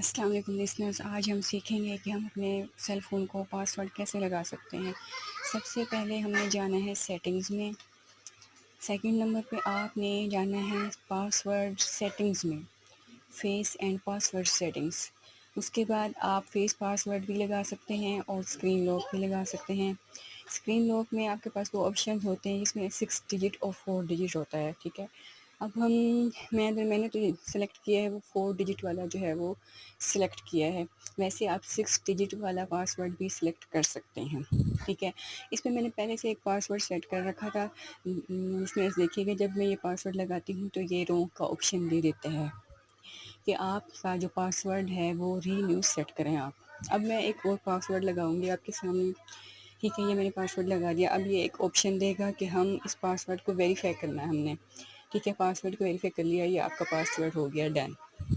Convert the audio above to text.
अस्सलाम वालेकुम लिसनर्स। आज हम सीखेंगे कि हम अपने सेल फ़ोन को पासवर्ड कैसे लगा सकते हैं। सबसे पहले हमने जाना है सेटिंग्स में। सेकंड नंबर पे आपने जाना है पासवर्ड सेटिंग्स में, फेस एंड पासवर्ड सेटिंग्स। उसके बाद आप फेस पासवर्ड भी लगा सकते हैं और स्क्रीन लॉक भी लगा सकते हैं। स्क्रीन लॉक में आपके पास वो ऑप्शन होते हैं जिसमें 6 डिजिट और 4 डिजिट होता है, ठीक है। अब मैंने तो सेलेक्ट किया है वो 4 डिजिट वाला जो है वो सिलेक्ट किया है। वैसे आप 6 डिजिट वाला पासवर्ड भी सिलेक्ट कर सकते हैं, ठीक है। इसमें मैंने पहले से एक पासवर्ड सेट कर रखा था। इसमें देखिएगा जब मैं ये पासवर्ड लगाती हूँ तो ये रॉन्ग का ऑप्शन दे देता है कि आपका जो पासवर्ड है वो रीन्यू सेट करें आप। अब मैं एक और पासवर्ड लगाऊंगी आपके सामने, ठीक है। ये मैंने पासवर्ड लगा दिया। अब ये एक ऑप्शन देगा कि हम इस पासवर्ड को वेरीफाई करना है हमने, ठीक है। पासवर्ड को वेरीफाई कर लिया, ये आपका पासवर्ड हो गया डन।